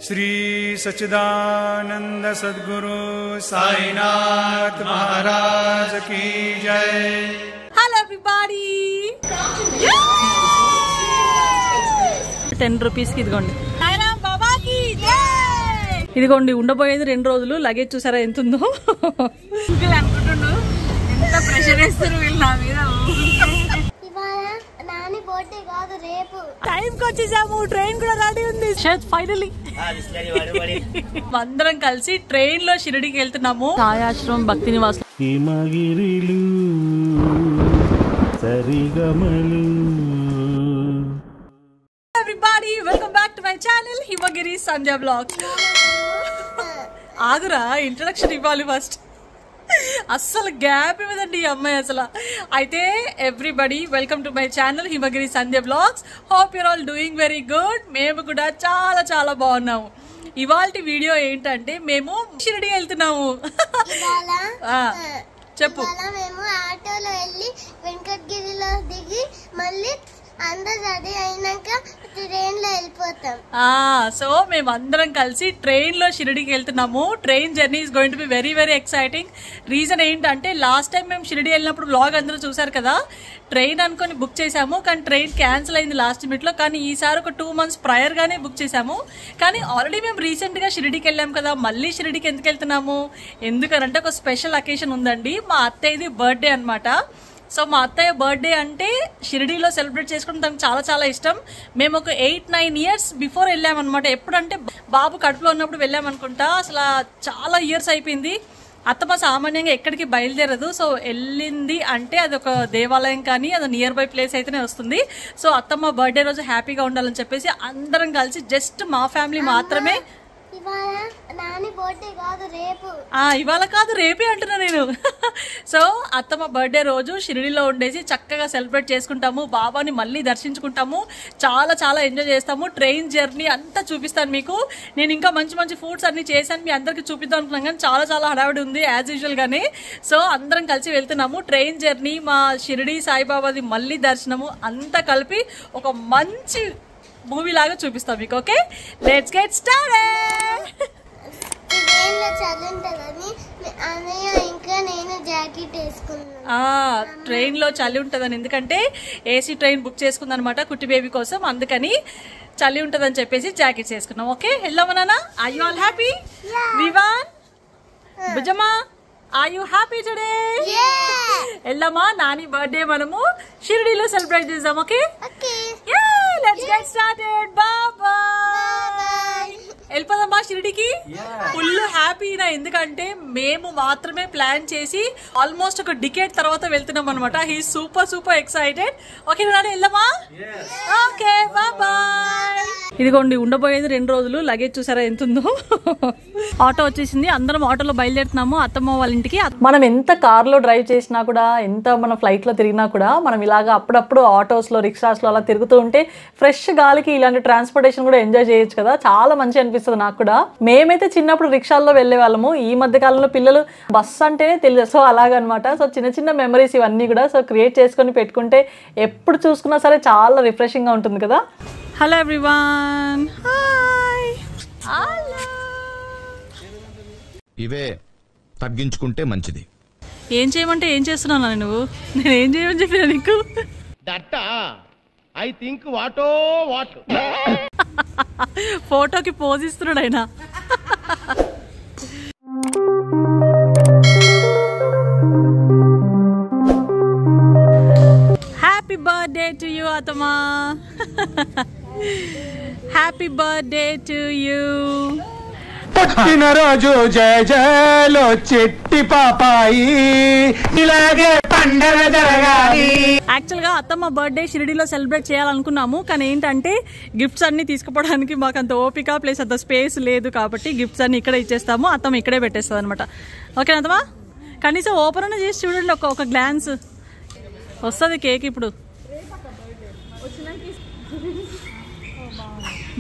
श्री सच्चिदानंद सद्गुरु साईनाथ महाराज की जय। Hello everybody. 10 rupees కి ఇదిగోండి సాయిరామ్ బాబా కి జై। ఇదిగోండి ఉండబోయేది 2 రోజులు లగేజ్ చూసారా ఎంత ఉందో। ఇంకలు అనుకుంటున్నా ఎంత ప్రెషర్ వేస్తారు వీళ్ళు నా మీద। ఇవాళ నాని బర్త్డే కాదు రేపు టైం కి వచ్చేసాము ట్రైన్ కూడా రెడీ ఉంది షేట్ ఫైనల్లీ అందరం కలిసి ట్రైన్ లో షిరిడీకి వెళ్తున్నాము సాయాశ్రమం భక్తి నివాస్ హిమగిరిలు సరిగమలు। Everybody welcome back to my channel Himagiri Sandhya blogs. ఆగురా ఇంట్రడక్షన్ ఇవ్వాలి ఫస్ట్, అస్సలు గ్యాప్ ఇవ్వదండి ఈ అమ్మాయి అసలు। అయితే everybody welcome to my channel Himagiri Sandhya blogs. Hope you're all doing very good. మేము కూడా చాలా చాలా బాగున్నాము। ఇవాల్టి వీడియో ఏంటంటే మేము షిరిడి వెళ్తున్నాము। చెప్పు। మేము ఆటోలో వెళ్ళి వెంకటగిరిలో దిగి మళ్ళీ అందరూ రెడీ అయినాక ట్రైన్ లో వెళ్ళిపోతాం। సో మేమందరం కలిసి ట్రైన్ లో షిరిడికి వెళ్తున్నాము। Train journey is going to be very very exciting. Reason ఏంటంటే లాస్ట్ టైం మేము షిరిడి వెళ్ళినప్పుడు వ్లాగ్ అందరూ చూసారు కదా, ట్రైన్ అనుకొని బుక్ చేసాము కానీ ట్రైన్ క్యాన్సిల్ అయింది లాస్ట్ మినిట్ లో। కానీ ఈసారి ఒక 2 months ప్రయర్ గానే బుక్ చేసాము। కానీ ఆల్రెడీ మేము రీసెంట్ గా షిరిడికి వెళ్ళాం కదా, మళ్ళీ షిరిడికి ఎందుకు వెళ్తున్నాము ఎందుకనంటే ఒక స్పెషల్ అకేషన్ ఉందండి। మా అత్తయ్యది బర్త్డే అనమాట। సో మా అత్తయ్య బర్త్డే అంటే షిరిడీలో సెలబ్రేట్ చేసుకోవడం తనకు చాలా చాలా ఇష్టం। మేము ఒక 8-9 years బిఫోర్ వెళ్ళామన్నమాట। ఎప్పుడంటే బాబు కడుపులో ఉన్నప్పుడు వెళ్ళామనుకుంటా, అసలు చాలా ఇయర్స్ అయిపోయింది। అత్తమ్మ సామాన్యంగా ఎక్కడికి బయలుదేరదు, సో వెళ్ళింది అంటే అది ఒక దేవాలయం కానీ అది నియర్ బై ప్లేస్ అయితేనే వస్తుంది। సో అత్తమ్మ బర్త్డే రోజు హ్యాపీగా ఉండాలని చెప్పేసి అందరం కలిసి జస్ట్ మా ఫ్యామిలీ మాత్రమే। ఇవాళ నాని బర్త్డే కాదు రేపు ఇవాళ కాదు రేపే అంటున్నా నేను। సో అత్తమ్మ బర్త్డే రోజు షిరిడీలో ఉండేసి చక్కగా సెలబ్రేట్ చేసుకుంటాము, బాబాని మళ్ళీ దర్శించుకుంటాము, చాలా చాలా ఎంజాయ్ చేస్తాము। ట్రైన్ జర్నీ అంతా చూపిస్తాను మీకు। నేను ఇంకా మంచి మంచి ఫుడ్స్ అన్ని చేశాను, మీ అందరికి చూపిద్దాం అనుకున్నాం కానీ చాలా చాలా హడావిడి ఉంది యాజ్ యూజువల్ గానే। సో అందరం కలిసి వెళ్తున్నాము। ట్రైన్ జర్నీ, మా షిరిడి సాయిబాబాది మళ్ళీ దర్శనము అంతా కలిపి ఒక మంచి మూవీ లాగా చూపిస్తాం మీకు। Okay let's get started. Train లో చలి ఉంటదని అన్నయ్య ఇంకా నేను జాకెట్ వేసుకున్నాను। ట్రైన్ లో చలి ఉంటదని, ఎందుకంటే ఏసీ ట్రైన్ బుక్ చేసుకుంది అనమాట కుట్టి బేబీ కోసం, అందుకని చలి ఉంటదని చెప్పేసి జాకెట్స్ వేసుకున్నాం। ఓకే వెళ్దామా నాన్న? Are you all happy? Vivaan, బుజమా, ఆర్ యు హ్యాపీ టుడే? వెళ్దామా? నాని బర్త్డే మనము షిరిడీలో సెలబ్రేట్ చేద్దాం। Okay let's get started. Bye. వెళ్ళిపోదామా షిరిడికి? ఫుల్ హ్యాపీనా, ఎందుకంటే మేము మాత్రమే ప్లాన్ చేసి ఆల్మోస్ట్ ఒక డికేడ్ తర్వాత వెళ్తున్నాం అనమాట। He super super excited. Okay Nani వెళ్దామా? Okay bye. ఇదిగోండి ఉండబోయేది 2 రోజులు లగేజ్ చూసారా ఎంత ఉందో। ఆటో వచ్చేసింది, అందరం ఆటోలో బయలుదేరుతున్నాము అత్తమ్మ వాళ్ళ ఇంటికి। మనం ఎంత కార్లో డ్రైవ్ చేసినా కూడా, ఎంత మన ఫ్లైట్ లో తిరిగినా కూడా, మనం ఇలాగా అప్పుడప్పుడు ఆటోస్ లో రిక్షాస్ లో అలా తిరుగుతూ ఉంటే ఫ్రెష్ గాలికి ఇలాంటి ట్రాన్స్పోర్టేషన్ కూడా ఎంజాయ్ చేయొచ్చు కదా, చాలా మంచి అనిపిస్తుంది నాకు కూడా। మేమైతే చిన్నప్పుడు రిక్షాల్లో వెళ్లే వాళ్ళము, ఈ మధ్య కాలంలో పిల్లలు బస్సు అంటేనే తెలియదు। సో అలాగనమాట। సో చిన్న చిన్న మెమరీస్ ఇవన్నీ కూడా సో క్రియేట్ చేసుకొని పెట్టుకుంటే ఎప్పుడు చూసుకున్నా సరే చాలా రిఫ్రెషింగ్ గా ఉంటుంది కదా। Hello everyone, hi, hello. ఇవే తగ్గించుకుంటే మంచిది। ఏం చేయమంటే ఏం చేస్తున్నాను నువ్వు? నేను ఏం చేయమని చెప్పినా నీకు? ఐ థింక్ వాటో వాట్ ఫోటోకి పోజ్ ఇస్తున్నాడు ఆయన। హ్యాపీ బర్త్డే టు యూ అత్తమ్మా, హ్యాపీ బర్త్డే టు యూ। పుట్టినరోజు జయ జయలో చెట్టి పాపాయి, ఇలాగే పండగ జరగాలి। యాక్చువల్ గా అత్తమ్మ బర్త్డే షిరిడీలో సెలబ్రేట్ చేయాలనుకున్నాము, కానీ ఏంటంటే గిఫ్ట్స్ అన్ని తీసుకుపోవడానికి మాకు అంత ఓపిక ప్లేస్ అంత స్పేస్ లేదు, కాబట్టి గిఫ్ట్స్ అన్ని ఇక్కడే ఇచ్చేస్తాము, అత్తమ్మ ఇక్కడే పెట్టేస్తుంది అనమాట। ఓకేనా అత్తమ్మా? కనీసం ఓపెన్ అన్న చేసి చూడండి, ఒక గ్లాన్స్ వస్తుంది కేక్ ఇప్పుడు।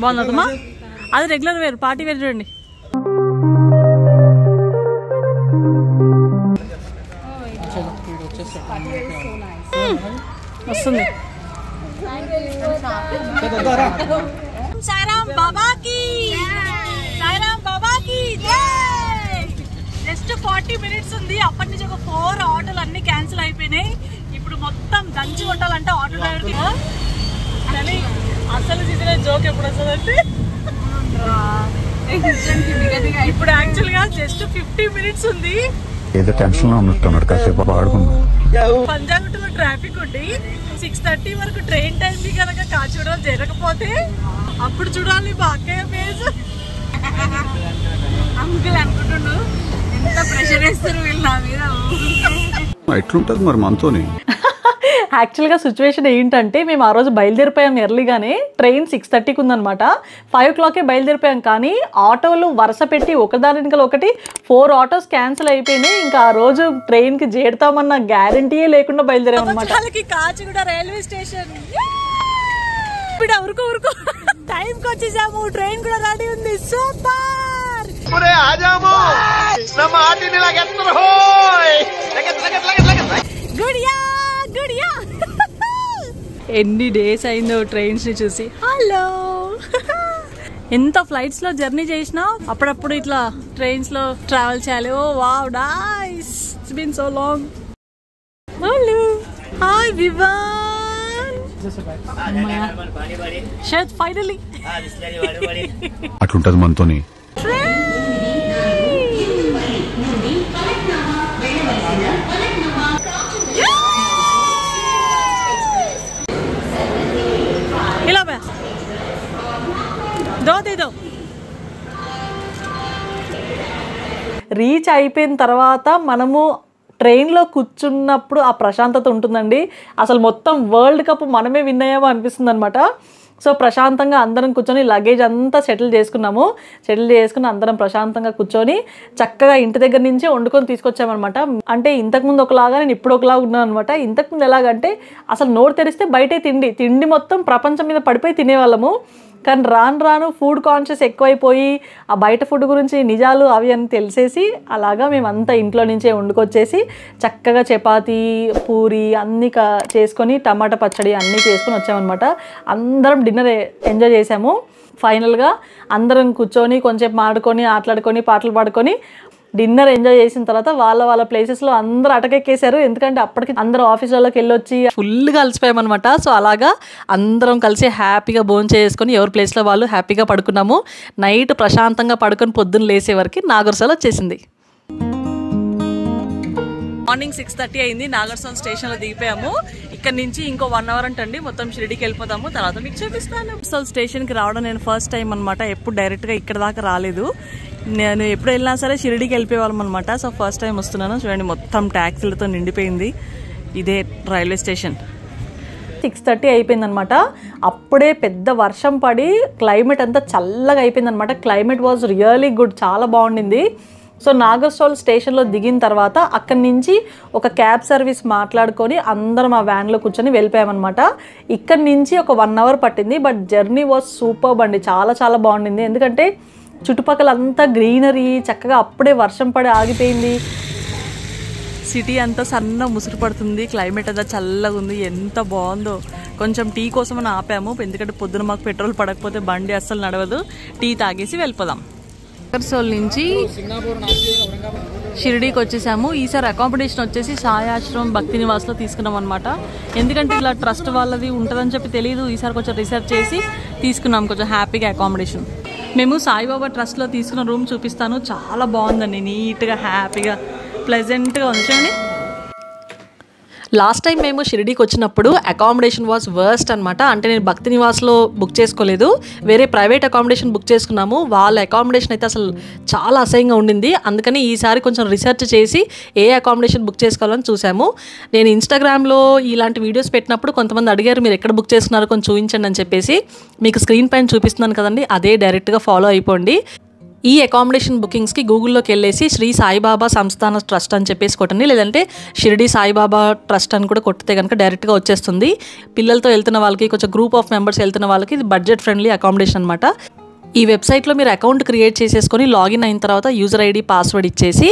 బాగుంది అత్తమ్మా? అది రెగ్యులర్ వేర్, పార్టీ వేర్ చూడండి। వస్తుంది సారాం బాబాకి 50 minutes ఉంది. అప్పటి నుంచి ఒక 4 ఆటోలు అన్ని క్యాన్సిల్ అయిపోయినాయి. ఇప్పుడు మొత్తం దంచి కొట్టాలంటే ఆటో డ్రైవర్కి. కానీ అసలు సిటీలో జోక్ ఎప్పుడు వస్తుందంటే ఇప్పుడు యాక్చువల్ గా జస్ట్ 50 minutes ఉంది. ఏదో టెన్షన్ లో ఉన్నట్టున్నాడు, కాసేపు ఆడుకున్నా. పంజాగుట్టలో ట్రాఫిక్ ఉండి 6:30 వరకు ట్రైన్ టైం కి కనుక కాచూడడం జరగకపోతే అప్పుడు చూడాలి మా అక్కయ్య ఫేస్. అంకుల్ అనుకుంటుండు ఎంత ప్రెషర్ వేస్తారు వీళ్ళు నా మీద. ఎట్లుంటది మరి మనతోని? యాక్చువల్గా సిచ్యువేషన్ ఏంటంటే మేము ఆ రోజు బయలుదేరిపోయాం ఎర్లీగానే. ట్రైన్ 6:30కి ఉందనమాట. 5 o'clockకే బయలుదేరిపోయాం. కానీ ఆటోలు వరుస పెట్టి ఒకదాని వెనకాల ఒకటి 4 ఆటోస్ క్యాన్సిల్ అయిపోయినాయి. ఇంకా ఆ రోజు ట్రైన్కి చేరుతామన్న గ్యారంటీయే లేకుండా బయలుదేరాం అనమాట. Kacheguda railway station. ఇప్పుడు ఊరుకో టైంకి వచ్చేసాము. ట్రైన్ కూడా రెడీ ఉంది. సూపర్. గుడియా గుడియా. ఎన్ని డేస్ అయిందో ట్రైన్స్ ని చూసి. హలో. ఎంత ఫ్లైట్స్ లో జర్నీ చేసినా అప్పుడప్పుడు ఇట్లా ట్రైన్స్ లో ట్రావెల్ చేయాలి. Oh wow nice. It's been so long. Hello. Hi Vivaan. Shut finally. అట్లుంటది మనతోని. రీచ్ అయిపోయిన తర్వాత మనము ట్రైన్లో కూర్చున్నప్పుడు ఆ ప్రశాంతత ఉంటుందండి. అసలు మొత్తం వరల్డ్ కప్ మనమే విన్ అయ్యామో అనిపిస్తుంది అనమాట. సో ప్రశాంతంగా అందరం కూర్చొని లగేజ్ అంతా సెటిల్ చేసుకున్నాము. సెటిల్ చేసుకుని అందరం ప్రశాంతంగా కూర్చొని చక్కగా ఇంటి దగ్గర నుంచే వండుకొని తీసుకొచ్చామన్నమాట. అంటే ఇంతకుముందు ఒకలాగా నేను ఇప్పుడు ఒకలాగా ఉన్నాను అనమాట. ఇంతకుముందు ఎలాగంటే అసలు నోరు తెరిస్తే బయటే తిండి మొత్తం ప్రపంచం మీద పడిపోయి తినేవాళ్ళము. కానీ రాను ఫుడ్ కాన్షియస్ ఎక్కువైపోయి ఆ బయట ఫుడ్ గురించి నిజాలు అవి అని తెలిసేసి అలాగా మేమంతా ఇంట్లో నుంచే వండుకొచ్చేసి చక్కగా చపాతీ పూరి అన్నీ చేసుకొని టమాటా పచ్చడి అన్నీ చేసుకొని వచ్చామన్నమాట. అందరం డిన్నర్ ఎంజాయ్ చేసాము. ఫైనల్గా అందరం కూర్చొని కొంచెం ఆటలాడుకొని పాటలు పాడుకొని డిన్నర్ ఎంజాయ్ చేసిన తర్వాత వాళ్ళ ప్లేసెస్లో అందరూ అటకెక్కేశారు. ఎందుకంటే అప్పటికి అందరూ ఆఫీస్ వాళ్ళకి వెళ్ళొచ్చి ఫుల్గా అలసిపోయామన్నమాట. సో అలాగా అందరం కలిసి హ్యాపీగా భోజనం చేసుకొని ఎవరి ప్లేస్లో వాళ్ళు హ్యాపీగా పడుకున్నాము. నైట్ ప్రశాంతంగా పడుకొని పొద్దున్న లేసే వరకు నాగర్సోల్ వచ్చేసింది. మార్నింగ్ 6:30 అయింది. నాగర్సోల్ స్టేషన్లో దిగిపోయాము. ఇక్కడ నుంచి ఇంకో 1 hour అంటండి మొత్తం షిరిడీకి వెళ్ళిపోతాము. తర్వాత మీకు చూపిస్తాను. నాగర్సోల్ స్టేషన్కి రావడం నేను ఫస్ట్ టైం అనమాట. ఎప్పుడు డైరెక్ట్గా ఇక్కడ దాకా రాలేదు. నేను ఎప్పుడు వెళ్ళినా సరే షిరిడీకి వెళ్ళిపోయేవాళ్ళం అనమాట. సో ఫస్ట్ టైం వస్తున్నాను. చూడండి మొత్తం ట్యాక్సీలతో నిండిపోయింది. ఇదే రైల్వే స్టేషన్. 6:30 అయిపోయిందనమాట. అప్పుడే పెద్ద వర్షం పడి క్లైమేట్ అంతా చల్లగా అయిపోయిందనమాట. Climate was really good. చాలా బాగుండింది. సో నాగర్సోల్ స్టేషన్లో దిగిన తర్వాత అక్కడి నుంచి ఒక క్యాబ్ సర్వీస్ మాట్లాడుకొని అందరం ఆ వ్యాన్లో కూర్చొని వెళ్ళిపోయామన్నమాట. ఇక్కడి నుంచి ఒక 1 hour పట్టింది. బట్ జర్నీ వాజ్ సూపర్బ్ అండి. చాలా బాగుండింది. ఎందుకంటే చుట్టుపక్కల అంతా గ్రీనరీ, చక్కగా అప్పుడే వర్షం పడి ఆగిపోయింది. సిటీ అంతా సన్న ముసురు పడుతుంది. క్లైమేట్ అంతా చల్లగా ఉంది. ఎంత బాగుందో. కొంచెం టీ కోసం ఆపాము. ఎందుకంటే పొద్దున మాకు పెట్రోల్ పడకపోతే బండి అస్సలు నడవదు. టీ తాగేసి వెళ్ళిపోదాం. నాగర్సోల్ నుంచి షిరిడీకి వచ్చేసాము. ఈసారి అకామిడేషన్ వచ్చేసి సాయి ఆశ్రమం భక్తి నివాస్లో తీసుకున్నాం అనమాట. ఎందుకంటే ఇలా ట్రస్ట్ వాళ్ళది ఉంటుందని చెప్పి తెలియదు. ఈసారి కొంచెం రీసెర్చ్ చేసి తీసుకున్నాం కొంచెం హ్యాపీగా అకామిడేషన్. మేము సాయిబాబా ట్రస్ట్లో తీసుకున్న రూమ్ చూపిస్తాను. చాలా బాగుందండి. నీట్గా హ్యాపీగా ప్లెజెంట్గా ఉంది. చూడండి. లాస్ట్ టైం మేము షిరిడీకి వచ్చినప్పుడు అకామిడేషన్ వాజ్ వర్స్ట్ అనమాట. అంటే నేను భక్తి నివాస్లో బుక్ చేసుకోలేదు, వేరే ప్రైవేట్ అకామిడేషన్ బుక్ చేసుకున్నాము. వాళ్ళ అకామిడేషన్ అయితే అసలు చాలా అసహ్యంగా ఉండింది. అందుకని ఈసారి కొంచెం రీసెర్చ్ చేసి ఏ అకామిడేషన్ బుక్ చేసుకోవాలని చూసాము. నేను ఇన్స్టాగ్రామ్లో ఇలాంటి వీడియోస్ పెట్టినప్పుడు కొంతమంది అడిగారు మీరు ఎక్కడ బుక్ చేసుకున్నారో కొంచెం చూపించండి అని చెప్పేసి. మీకు స్క్రీన్ పైన చూపిస్తున్నాను కదండి, అదే డైరెక్ట్గా ఫాలో అయిపోండి. ఈ అకామిడేషన్ బుకింగ్స్కి గూగుల్లోకి వెళ్ళేసి శ్రీ సాయిబాబా సంస్థాన ట్రస్ట్ అని చెప్పేసి కొట్టండి, లేదంటే షిరిడి సాయిబాబా ట్రస్ట్ అని కూడా కొట్టితే కనుక డైరెక్ట్గా వచ్చేస్తుంది. పిల్లలతో వెళ్తున్న వాళ్ళకి, కొంచెం గ్రూప్ ఆఫ్ మెంబర్స్ వెళ్తున్న వాళ్ళకి ఇది బడ్జెట్ ఫ్రెండ్లీ అకామిడేషన్ అనమాట. ఈ వెబ్సైట్లో మీరు అకౌంట్ క్రియేట్ చేసేసుకొని లాగిన్ అయిన తర్వాత యూజర్ ఐడి పాస్వర్డ్ ఇచ్చేసి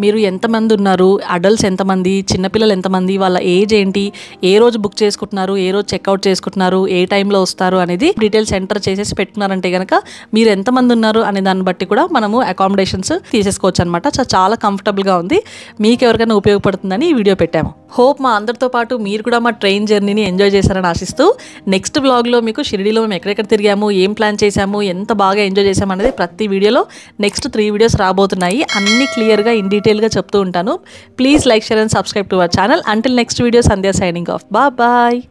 మీరు ఎంతమంది ఉన్నారు, అడల్ట్స్ ఎంతమంది, చిన్నపిల్లలు ఎంతమంది, వాళ్ళ ఏజ్ ఏంటి, ఏ రోజు బుక్ చేసుకుంటున్నారు, ఏ రోజు చెక్అవుట్ చేసుకుంటున్నారు, ఏ టైంలో వస్తారు అనేది డీటెయిల్స్ ఎంటర్ చేసేసి పెట్టుకున్నారంటే కనుక మీరు ఎంతమంది ఉన్నారు అనే దాన్ని బట్టి కూడా మనము అకామిడేషన్స్ తీసేసుకోవచ్చు అనమాట. చాలా కంఫర్టబుల్గా ఉంది. మీకు ఎవరికైనా ఉపయోగపడుతుందని ఈ వీడియో పెట్టాము. హోప్ మా అందరితో పాటు మీరు కూడా మా ట్రైన్ జర్నీని ఎంజాయ్ చేశారని ఆశిస్తూ నెక్స్ట్ బ్లాగ్లో మీకు షిరిడీలో మేము ఎక్కడెక్కడ తిరిగాము, ఏం ప్లాన్ చేశాము, ఎంత బాగా ఎంజాయ్ చేసాము అనేది ప్రతి వీడియోలో నెక్స్ట్ 3 వీడియోస్ రాబోతున్నాయి. అన్ని క్లియర్గా ఇన్ డీటెయిల్గా చెప్తూ ఉంటాను. Please like, share and subscribe to our channel. Until next video, Sandhya signing off. Bye.